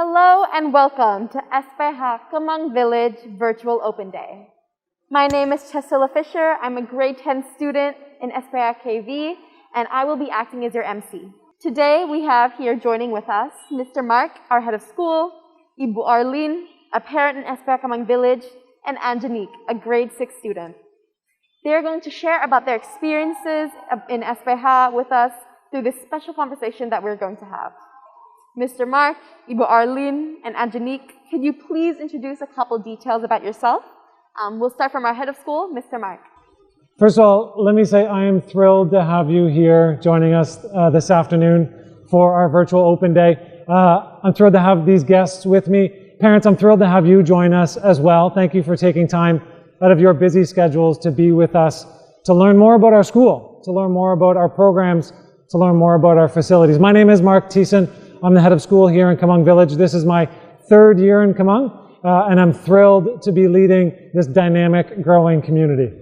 Hello and welcome to SPH Kemang Village Virtual Open Day. My name is Cesila Fisher. I'm a grade 10 student in SPH KV, and I will be acting as your MC. Today we have here joining with us Mr. Mark, our head of school, Ibu Arlene, a parent in SPH Kemang Village, and Anjanique, a grade 6 student. They are going to share about their experiences in SPH with us through this special conversation that we're going to have. Mr. Mark, Ibu Arlene, and Anjanique, could you please introduce a couple details about yourself? We'll start from our head of school, Mr. Mark. First of all, let me say I am thrilled to have you here joining us this afternoon for our virtual open day. I'm thrilled to have these guests with me. Parents, I'm thrilled to have you join us as well. Thank you for taking time out of your busy schedules to be with us, to learn more about our school, to learn more about our programs, to learn more about our facilities. My name is Mark Thiessen. I'm the head of school here in Kemang Village. This is my third year in Kemang, and I'm thrilled to be leading this dynamic, growing community.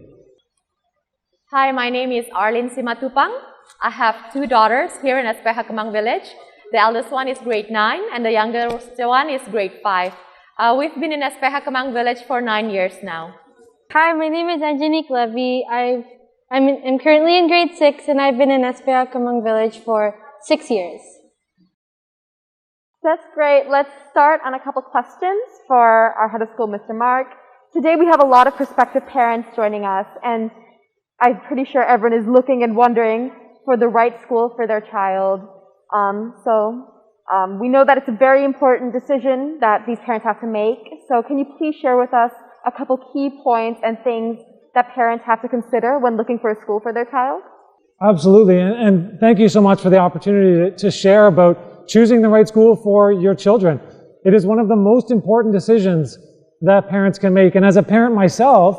Hi, my name is Arlene Simatupang. I have two daughters here in SPH Kemang Village. The eldest one is grade 9 and the youngest one is grade 5. We've been in SPH Kemang Village for 9 years now. Hi, my name is Anjanique Levy. I'm currently in grade 6 and I've been in SPH Kemang Village for 6 years. That's great. Let's start on a couple questions for our head of school, Mr. Mark. Today we have a lot of prospective parents joining us, and I'm pretty sure everyone is looking and wondering for the right school for their child. We know that it's a very important decision that these parents have to make. So can you please share with us a couple key points and things that parents have to consider when looking for a school for their child? Absolutely, and thank you so much for the opportunity to share about choosing the right school for your children. It is one of the most important decisions that parents can make. And as a parent myself,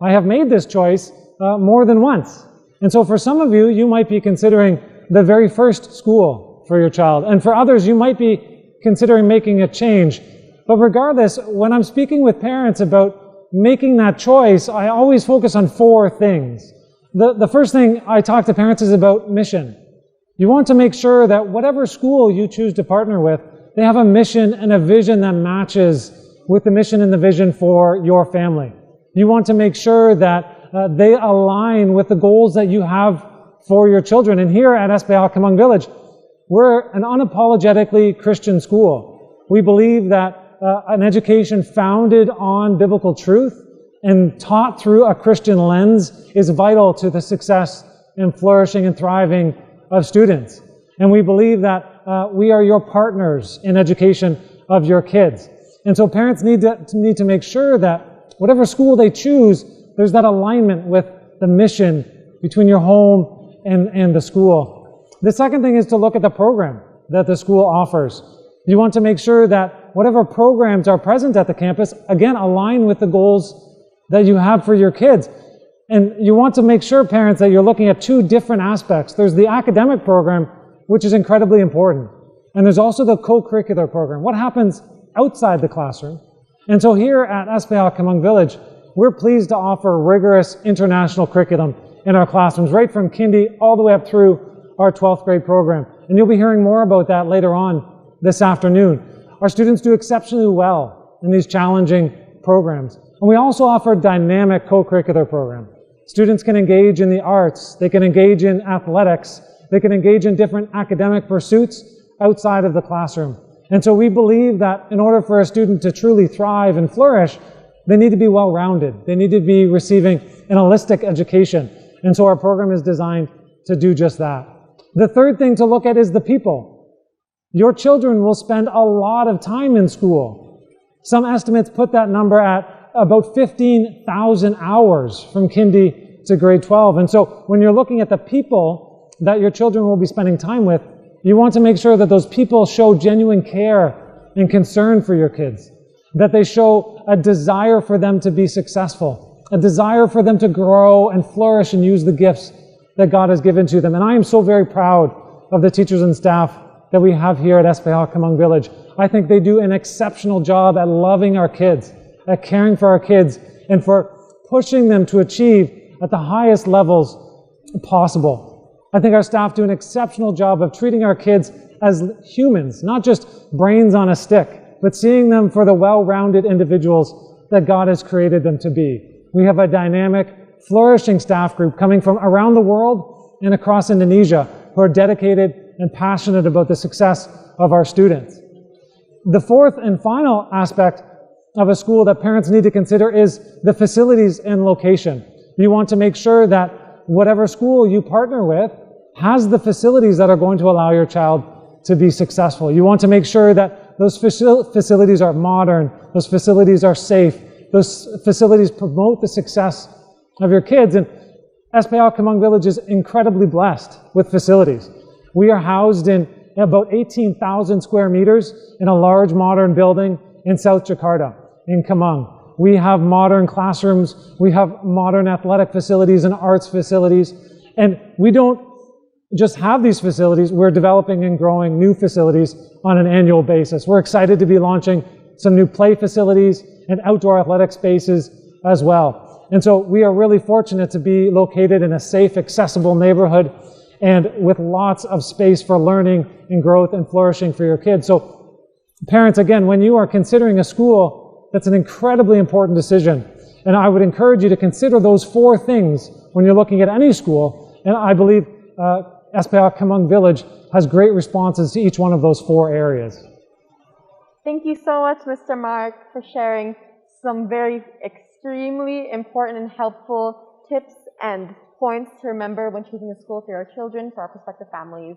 I have made this choice more than once. And so for some of you, you might be considering the very first school for your child. And for others, you might be considering making a change. But regardless, when I'm speaking with parents about making that choice, I always focus on 4 things. The first thing I talk to parents is about mission. You want to make sure that whatever school you choose to partner with, they have a mission and a vision that matches with the mission and the vision for your family. You want to make sure that they align with the goals that you have for your children. And here at SPH Kemang Village, we're an unapologetically Christian school. We believe that an education founded on biblical truth and taught through a Christian lens is vital to the success and flourishing and thriving of students. And we believe that we are your partners in education of your kids. And so parents need to make sure that whatever school they choose, there's that alignment with the mission between your home and the school. The second thing is to look at the program that the school offers. You want to make sure that whatever programs are present at the campus, again, align with the goals that you have for your kids. And you want to make sure, parents, that you're looking at 2 different aspects. There's the academic program, which is incredibly important. And there's also the co-curricular program. What happens outside the classroom? And so here at SPH Kemang Village, we're pleased to offer rigorous international curriculum in our classrooms, right from kindy all the way up through our 12th grade program. And you'll be hearing more about that later on this afternoon. Our students do exceptionally well in these challenging programs. And we also offer a dynamic co-curricular program. Students can engage in the arts, they can engage in athletics, they can engage in different academic pursuits outside of the classroom. And so we believe that in order for a student to truly thrive and flourish, they need to be well-rounded. They need to be receiving an holistic education. And so our program is designed to do just that. The third thing to look at is the people. Your children will spend a lot of time in school. Some estimates put that number at about 15,000 hours from kindy to grade 12. And so when you're looking at the people that your children will be spending time with, you want to make sure that those people show genuine care and concern for your kids, that they show a desire for them to be successful, a desire for them to grow and flourish and use the gifts that God has given to them. And I am so very proud of the teachers and staff that we have here at SPH Kemang Village. I think they do an exceptional job at loving our kids, at caring for our kids, and for pushing them to achieve at the highest levels possible. I think our staff do an exceptional job of treating our kids as humans, not just brains on a stick, but seeing them for the well-rounded individuals that God has created them to be. We have a dynamic, flourishing staff group coming from around the world and across Indonesia who are dedicated and passionate about the success of our students. The fourth and final aspect of a school that parents need to consider is the facilities and location. You want to make sure that whatever school you partner with has the facilities that are going to allow your child to be successful. You want to make sure that those facilities are modern, those facilities are safe, those facilities promote the success of your kids. And SPH Kemang Village is incredibly blessed with facilities. We are housed in about 18,000 square meters in a large modern building in South Jakarta, in Kemang. We have modern classrooms, we have modern athletic facilities and arts facilities, and we don't just have these facilities, we're developing and growing new facilities on an annual basis. We're excited to be launching some new play facilities and outdoor athletic spaces as well. And so we are really fortunate to be located in a safe, accessible neighborhood and with lots of space for learning and growth and flourishing for your kids. So parents, again, when you are considering a school, that's an incredibly important decision. And I would encourage you to consider those four things when you're looking at any school. And I believe SPH Kemang Village has great responses to each one of those four areas. Thank you so much, Mr. Mark, for sharing some very extremely important and helpful tips and points to remember when choosing a school for your children, for our prospective families.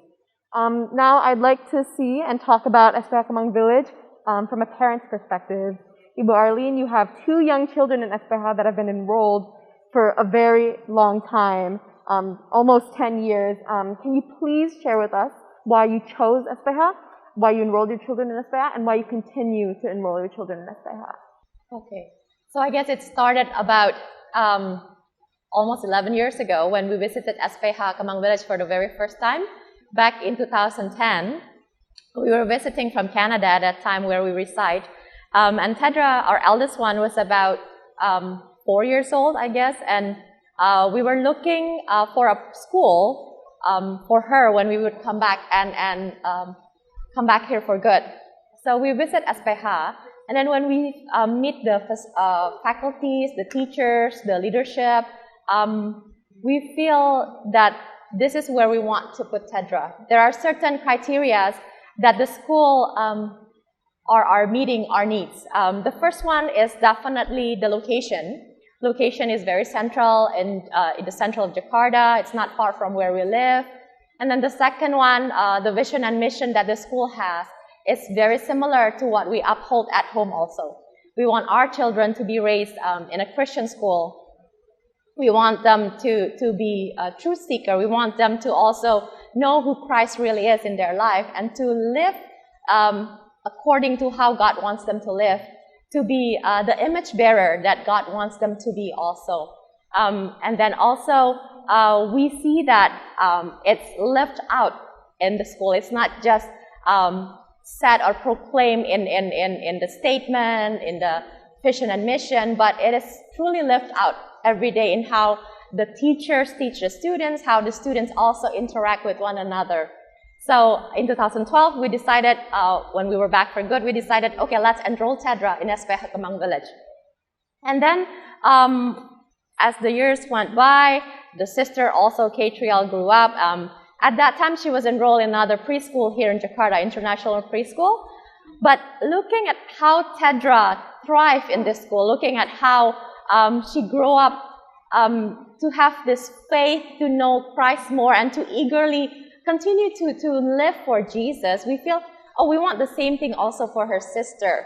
Now I'd like to see and talk about SPH Kemang Village from a parent's perspective. Ibu Arlene, you have 2 young children in SPH that have been enrolled for a very long time, almost 10 years. Can you please share with us why you chose SPH, why you enrolled your children in SPH, and why you continue to enroll your children in SPH? Okay, so I guess it started about almost 11 years ago when we visited SPH Kemang Village for the very first time. Back in 2010, we were visiting from Canada at that time where we reside. And Tedra, our eldest one, was about 4 years old, I guess, and we were looking for a school for her when we would come back and come back here for good. So we visit SPH, and then when we meet the faculties, the teachers, the leadership, we feel that this is where we want to put Tedra. There are certain criteria that the school are meeting our needs. The first one is definitely the location. Location is very central in the central of Jakarta. It's not far from where we live. And then the second one, the vision and mission that the school has is very similar to what we uphold at home also. We want our children to be raised in a Christian school. We want them to be a truth seeker. We want them to also know who Christ really is in their life and to live according to how God wants them to live, to be the image bearer that God wants them to be also. And then also, we see that it's lived out in the school. It's not just said or proclaimed in the statement, in the vision and mission, but it is truly lived out every day in how the teachers teach the students, how the students also interact with one another. So in 2012, we decided, when we were back for good, we decided, okay, let's enroll Tedra in SPH Kemang Village. And then, as the years went by, the sister also, Katriel, grew up. At that time, she was enrolled in another preschool here in Jakarta, International Preschool. But looking at how Tedra thrived in this school, looking at how she grew up to have this faith to know Christ more and to eagerly continue to live for Jesus, we feel, oh, we want the same thing also for her sister.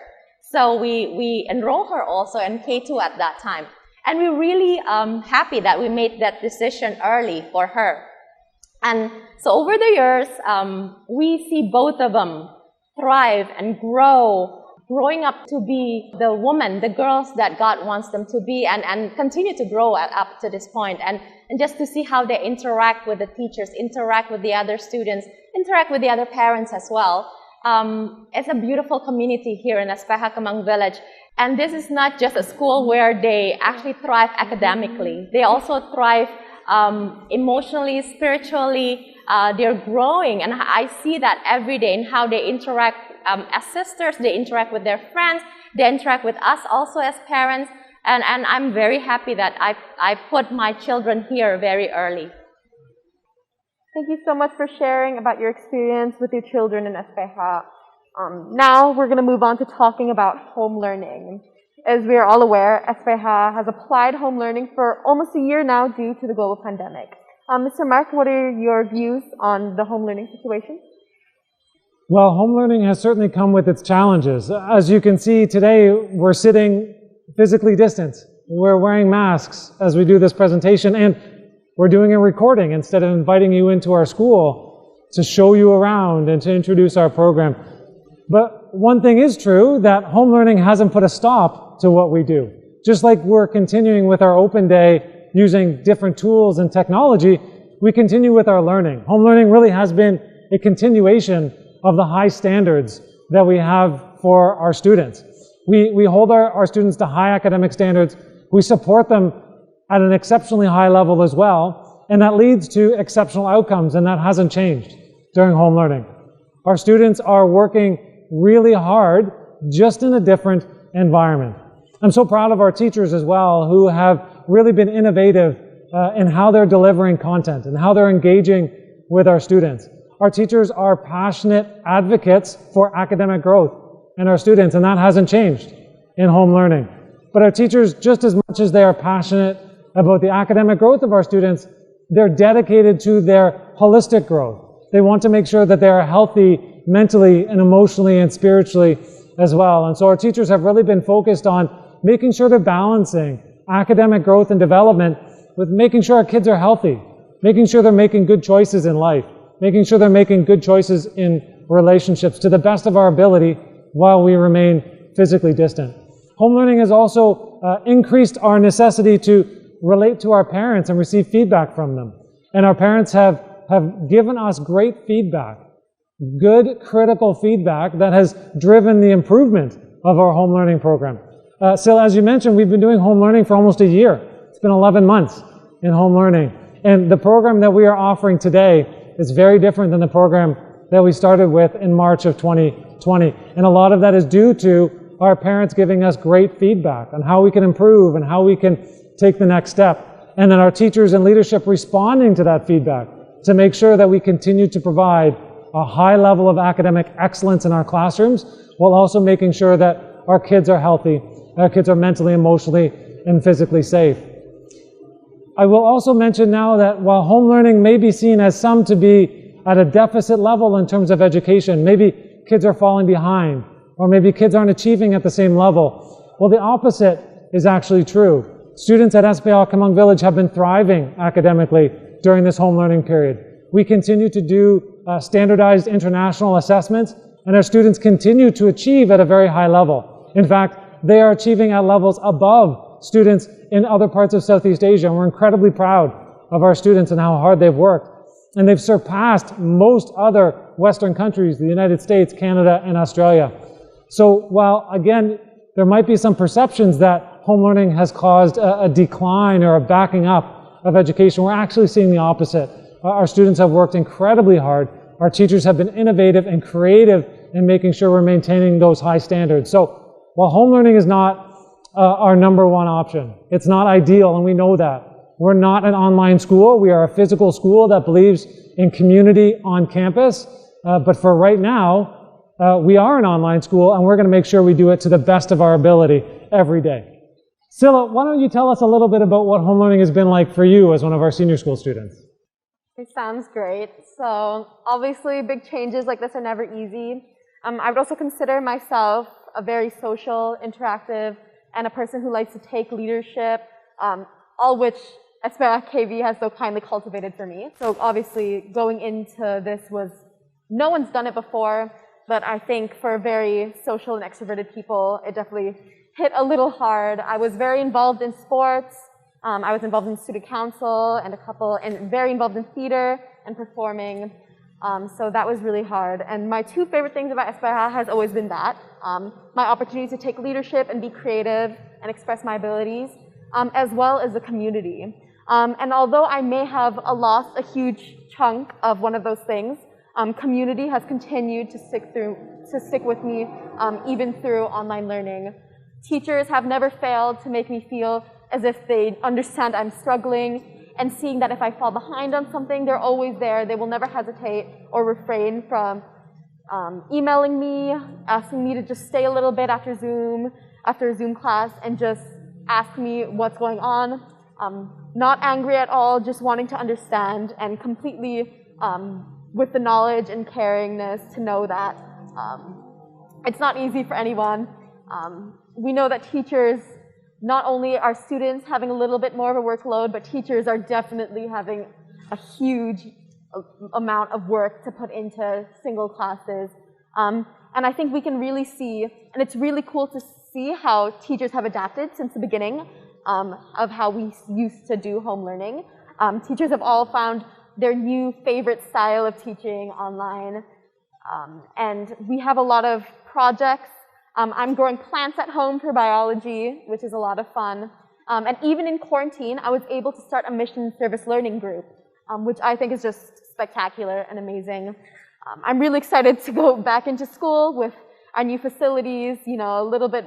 So we enrolled her also in K2 at that time. And we're really happy that we made that decision early for her. And so over the years, we see both of them thrive and growing up to be the woman, the girls that God wants them to be, and continue to grow up to this point. And just to see how they interact with the teachers, interact with the other students, interact with the other parents as well. It's a beautiful community here in SPH Kemang Village. And this is not just a school where they actually thrive academically. They also thrive emotionally, spiritually. They're growing, and I see that every day in how they interact as sisters, they interact with their friends, they interact with us also as parents, and I'm very happy that I put my children here very early. Thank you so much for sharing about your experience with your children in SPH. Now we're going to move on to talking about home learning. As we are all aware, SPH has applied home learning for almost a year now due to the global pandemic. Mr. Mark, what are your views on the home learning situation? Well, home learning has certainly come with its challenges. As you can see today, we're sitting physically distant. We're wearing masks as we do this presentation, and we're doing a recording instead of inviting you into our school to show you around and to introduce our program. But one thing is true, that home learning hasn't put a stop to what we do. Just like we're continuing with our open day using different tools and technology, we continue with our learning. Home learning really has been a continuation of the high standards that we have for our students. We hold our students to high academic standards. We support them at an exceptionally high level as well, and that leads to exceptional outcomes, and that hasn't changed during home learning. Our students are working really hard, just in a different environment. I'm so proud of our teachers as well, who have really been innovative in how they're delivering content and how they're engaging with our students. Our teachers are passionate advocates for academic growth in our students, and that hasn't changed in home learning. But our teachers, just as much as they are passionate about the academic growth of our students, they're dedicated to their holistic growth. They want to make sure that they are healthy mentally and emotionally and spiritually as well. And so our teachers have really been focused on making sure they're balancing academic growth and development with making sure our kids are healthy, making sure they're making good choices in life, making sure they're making good choices in relationships to the best of our ability while we remain physically distant. Home learning has also increased our necessity to relate to our parents and receive feedback from them. And our parents have given us great feedback, good critical feedback that has driven the improvement of our home learning program. So as you mentioned, we've been doing home learning for almost a year. It's been 11 months in home learning. And the program that we are offering today is very different than the program that we started with in March of 2020. And a lot of that is due to our parents giving us great feedback on how we can improve and how we can take the next step. And then our teachers and leadership responding to that feedback to make sure that we continue to provide a high level of academic excellence in our classrooms, while also making sure that our kids are healthy, our kids are mentally, emotionally, and physically safe. I will also mention now that while home learning may be seen as some to be at a deficit level in terms of education, maybe kids are falling behind, or maybe kids aren't achieving at the same level. Well, the opposite is actually true. Students at SPH Kemang Village have been thriving academically during this home learning period. We continue to do standardized international assessments, and our students continue to achieve at a very high level. In fact, they are achieving at levels above students in other parts of Southeast Asia, and we're incredibly proud of our students and how hard they've worked. And they've surpassed most other Western countries, the United States, Canada, and Australia. So while, again, there might be some perceptions that home learning has caused a decline or a backing up of education, we're actually seeing the opposite. Our students have worked incredibly hard. Our teachers have been innovative and creative in making sure we're maintaining those high standards. So while home learning is not our number one option, it's not ideal, and we know that. We're not an online school. We are a physical school that believes in community on campus. But for right now, we are an online school, and we're going to make sure we do it to the best of our ability every day. Cilla, why don't you tell us a little bit about what home learning has been like for you as one of our senior school students? It sounds great. So obviously big changes like this are never easy. I would also consider myself a very social, interactive, and a person who likes to take leadership, all which SPH KV has so kindly cultivated for me. So obviously going into this no one's done it before, but I think for very social and extroverted people, it definitely hit a little hard. I was very involved in sports. I was involved in student council and very involved in theater and performing. So that was really hard. And my two favorite things about SPH has always been that. My opportunity to take leadership and be creative and express my abilities, as well as the community. And although I may have lost a huge chunk of one of those things, community has continued to stick to stick with me even through online learning. Teachers have never failed to make me feel as if they understand I'm struggling, and seeing that if I fall behind on something, they're always there. They will never hesitate or refrain from emailing me, asking me to just stay a little bit after a Zoom class, and just ask me what's going on. Not angry at all, just wanting to understand, and completely with the knowledge and caringness to know that it's not easy for anyone. We know that teachers, not only are students having a little bit more of a workload, but teachers are definitely having a huge amount of work to put into single classes. And I think we can really see, and it's really cool to see how teachers have adapted since the beginning of how we used to do home learning. Teachers have all found their new favorite style of teaching online. And we have a lot of projects. I'm growing plants at home for biology, which is a lot of fun. And even in quarantine, I was able to start a mission service learning group, which I think is just spectacular and amazing. I'm really excited to go back into school with our new facilities, you know, a little bit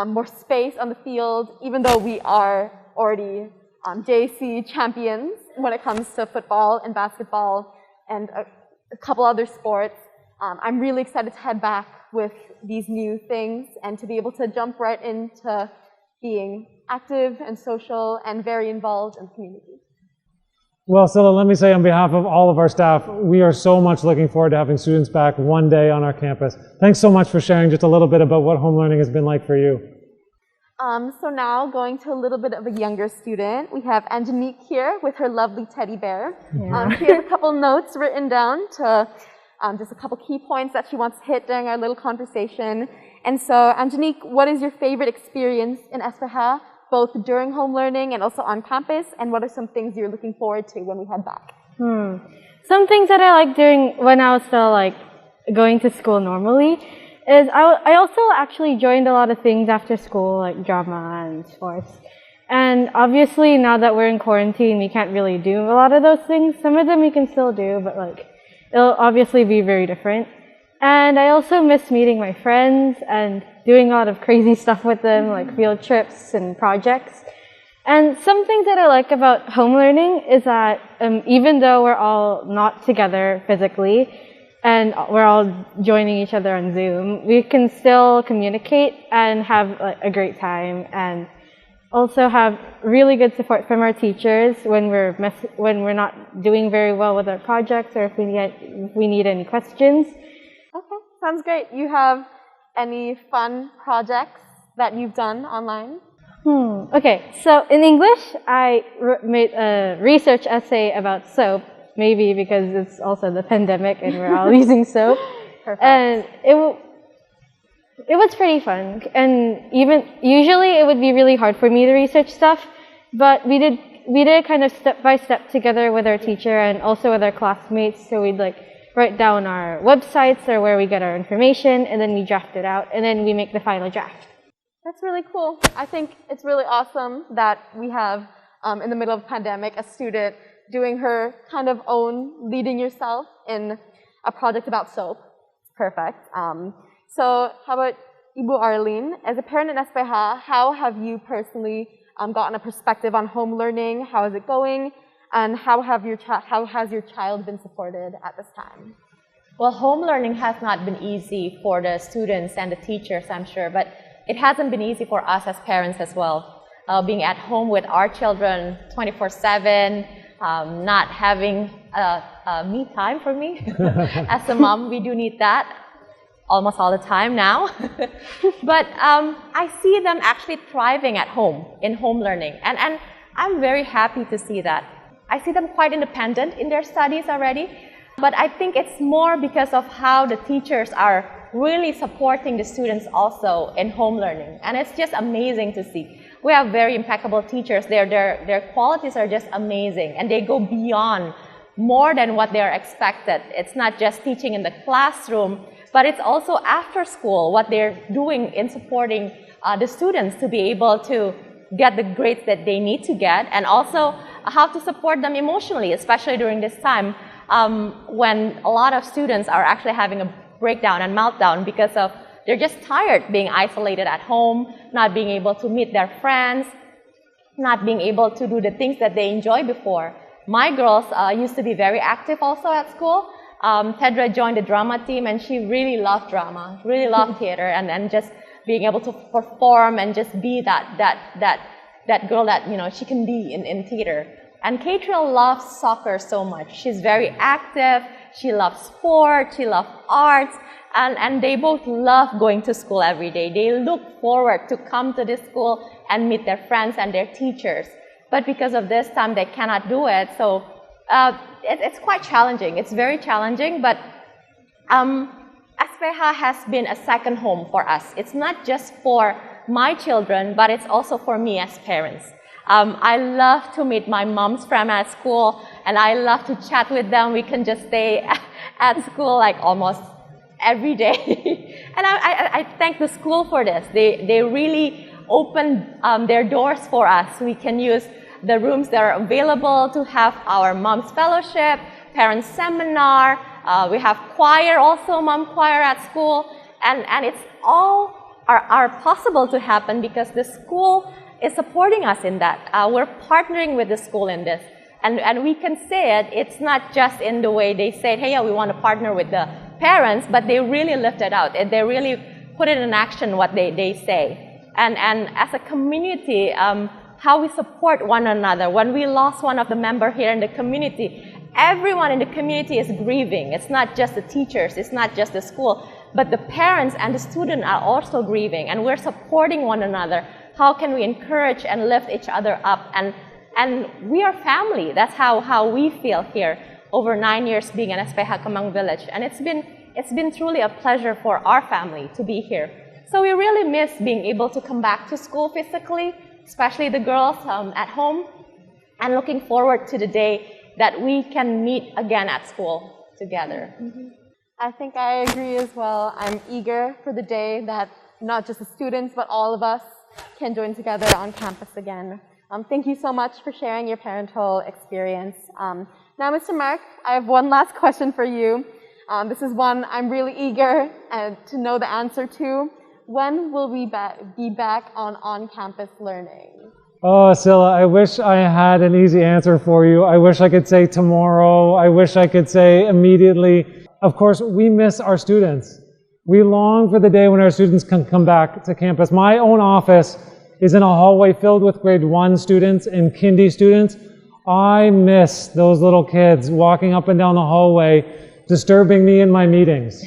more space on the field, even though we are already JC champions when it comes to football and basketball and a couple other sports. I'm really excited to head back with these new things and to be able to jump right into being active and social and very involved in the community. Well, Cesila, let me say on behalf of all of our staff, we are so much looking forward to having students back one day on our campus. Thanks so much for sharing just a little bit about what home learning has been like for you. So now going to a little bit of a younger student, we have Anjanique here with her lovely teddy bear. Yeah. She has a couple notes written down to just a couple key points that she wants to hit during our little conversation. And so, Anjanique, what is your favorite experience in SPH, both during home learning and also on campus? And what are some things you're looking forward to when we head back? Some things that I like during when I was still like going to school normally is I also actually joined a lot of things after school, like drama and sports. And obviously now that we're in quarantine, we can't really do a lot of those things. Some of them we can still do, but like it'll obviously be very different. And I also miss meeting my friends and doing a lot of crazy stuff with them, like field trips and projects. And some things that I like about home learning is that even though we're all not together physically and we're all joining each other on Zoom, we can still communicate and have a great time, and also have really good support from our teachers when we're not doing very well with our projects, or if we need any questions. Okay, sounds great. You have any fun projects that you've done online? Okay, so in English, I made a research essay about soap, maybe because it's also the pandemic and we're all using soap. Perfect. And it was pretty fun. And even usually it would be really hard for me to research stuff, but we did it kind of step by step together with our teacher and also with our classmates. So we'd like write down our websites or where we get our information, and then we draft it out, and then we make the final draft. That's really cool. I think it's really awesome that we have, in the middle of a pandemic, a student doing her kind of own leading yourself in a project about soap. It's perfect. So how about Ibu Arlene? As a parent in SPH, how have you personally gotten a perspective on home learning? How is it going? And how has your child been supported at this time? Well, home learning has not been easy for the students and the teachers, I'm sure, but it hasn't been easy for us as parents as well. Being at home with our children 24/7, not having me time for me. As a mom, we do need that almost all the time now. But I see them actually thriving at home in home learning, and I'm very happy to see that. I see them quite independent in their studies already, but I think it's more because of how the teachers are really supporting the students also in home learning, and it's just amazing to see. We have very impeccable teachers. Their qualities are just amazing, and they go beyond more than what they are expected. It's not just teaching in the classroom, but it's also after school, what they're doing in supporting the students to be able to get the grades that they need to get, and also how to support them emotionally, especially during this time when a lot of students are actually having a breakdown and meltdown because of they're just tired being isolated at home, not being able to meet their friends, not being able to do the things that they enjoyed before. My girls used to be very active also at school. Tedra joined the drama team, and she really loved drama, really loved theater, and just being able to perform and just be that girl that, you know, she can be in theater. And Catriel loves soccer so much. She's very active. She loves sport. She loves arts. And they both love going to school every day. They look forward to come to this school and meet their friends and their teachers. But because of this time, they cannot do it. So it's quite challenging. It's very challenging. But SPH has been a second home for us. It's not just for my children, but it's also for me as parents. I love to meet my mom's friends at school, and I love to chat with them. We can just stay at school like almost every day. And I thank the school for this. They really opened their doors for us. We can use the rooms that are available to have our mom's fellowship, parents seminar. We have choir also, mom choir at school. And it's all are possible to happen because the school is supporting us in that. We're partnering with the school in this. And we can say it, it's not just in the way they say, hey, yeah, we want to partner with the parents, but they really lift it out. And they really put it in action what they say. And as a community, how we support one another. When we lost one of the members here in the community, everyone in the community is grieving. It's not just the teachers, it's not just the school, but the parents and the students are also grieving, and we're supporting one another. How can we encourage and lift each other up? And we are family. That's how we feel here over 9 years being in SPH Kemang Village. And it's been truly a pleasure for our family to be here. So we really miss being able to come back to school physically, especially the girls at home, and looking forward to the day that we can meet again at school together. Mm-hmm. I think I agree as well. I'm eager for the day that not just the students, but all of us can join together on campus again. Thank you so much for sharing your parental experience. Now, Mr. Mark, I have one last question for you. This is one I'm really eager to know the answer to. When will we be back on on-campus learning? Oh, Scylla, I wish I had an easy answer for you. I wish I could say tomorrow. I wish I could say immediately. Of course, we miss our students. We long for the day when our students can come back to campus. My own office is in a hallway filled with grade 1 students and kindy students. I miss those little kids walking up and down the hallway, disturbing me in my meetings.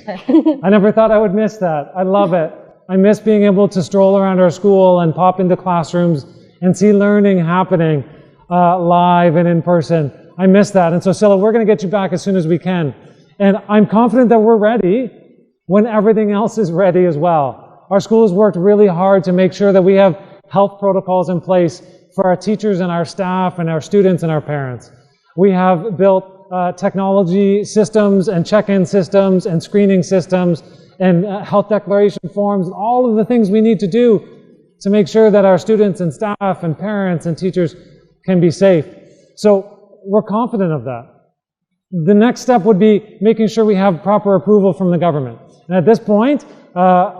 I never thought I would miss that. I love it. I miss being able to stroll around our school and pop into classrooms and see learning happening live and in person. I miss that. And so, Scylla, we're going to get you back as soon as we can. And I'm confident that we're ready when everything else is ready as well. Our school has worked really hard to make sure that we have health protocols in place for our teachers and our staff and our students and our parents. We have built technology systems and check-in systems and screening systems and health declaration forms and all of the things we need to do to make sure that our students and staff and parents and teachers can be safe. So we're confident of that. The next step would be making sure we have proper approval from the government. And at this point,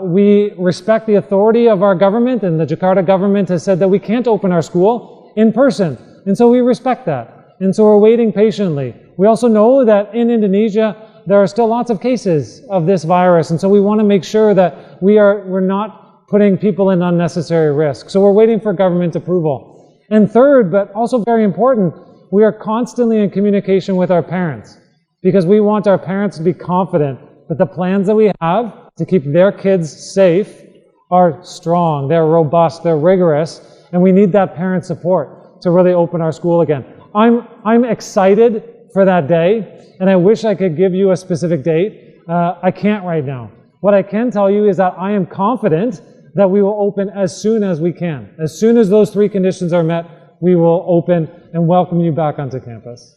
we respect the authority of our government, and the Jakarta government has said that we can't open our school in person. And so we respect that. And so we're waiting patiently. We also know that in Indonesia, there are still lots of cases of this virus. And so we want to make sure that we're not putting people in unnecessary risk. So we're waiting for government approval. And third, but also very important, we are constantly in communication with our parents, because we want our parents to be confident that the plans that we have to keep their kids safe are strong, they're robust, they're rigorous, and we need that parent support to really open our school again. I'm excited for that day, and I wish I could give you a specific date. I can't right now. What I can tell you is that I am confident that we will open as soon as we can. As soon as those 3 conditions are met, we will open and welcome you back onto campus.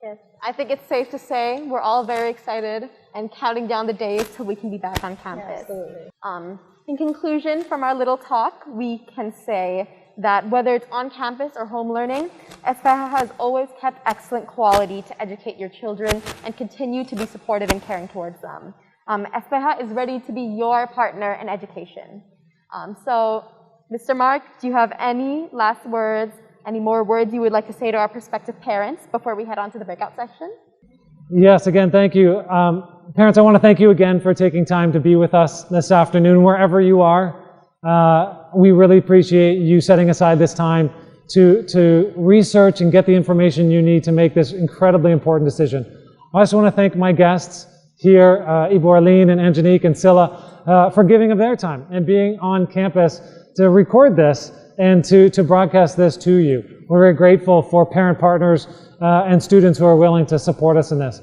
Yes, I think it's safe to say we're all very excited and counting down the days till we can be back on campus. Yeah, absolutely. In conclusion, from our little talk, we can say that whether it's on campus or home learning, SPH has always kept excellent quality to educate your children and continue to be supportive and caring towards them. SPH is ready to be your partner in education. So, Mr. Mark, do you have any last words, any more words you would like to say to our prospective parents before we head on to the breakout session? Yes, again, thank you. Parents, I want to thank you again for taking time to be with us this afternoon, wherever you are. We really appreciate you setting aside this time to research and get the information you need to make this incredibly important decision. I also want to thank my guests here, Ibu Arlene and Anjanique and Scylla, for giving of their time and being on campus to record this and to broadcast this to you. We're very grateful for parent partners and students who are willing to support us in this.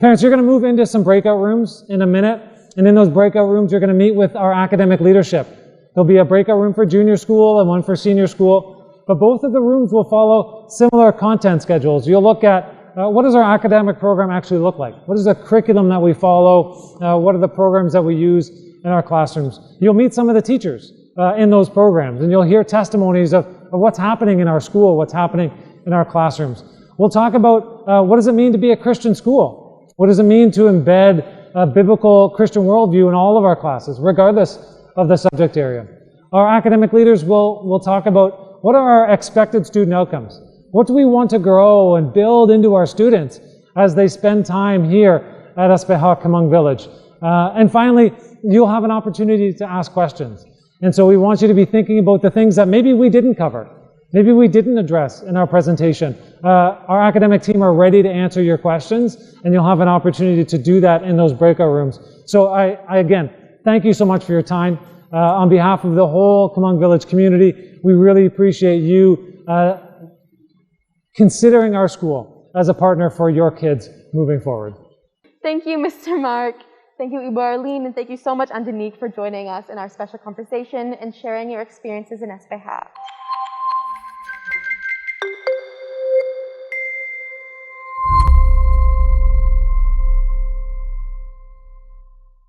Parents, you're going to move into some breakout rooms in a minute, and in those breakout rooms you're going to meet with our academic leadership. There'll be a breakout room for junior school and one for senior school, but both of the rooms will follow similar content schedules. You'll look at what does our academic program actually look like? What is the curriculum that we follow? What are the programs that we use in our classrooms? You'll meet some of the teachers in those programs, and you'll hear testimonies of what's happening in our school, what's happening in our classrooms. We'll talk about what does it mean to be a Christian school? What does it mean to embed a biblical Christian worldview in all of our classes, regardless of the subject area? Our academic leaders will talk about what are our expected student outcomes? What do we want to grow and build into our students as they spend time here at SPH Kemang Village? And finally, you'll have an opportunity to ask questions. And so we want you to be thinking about the things that maybe we didn't cover, maybe we didn't address in our presentation. Our academic team are ready to answer your questions, and you'll have an opportunity to do that in those breakout rooms. So I again, thank you so much for your time. On behalf of the whole Kemang Village community, we really appreciate you considering our school as a partner for your kids moving forward. Thank you, Mr. Mark. Thank you, Ibu Arlene, and thank you so much, Anjanique, for joining us in our special conversation and sharing your experiences in SPH.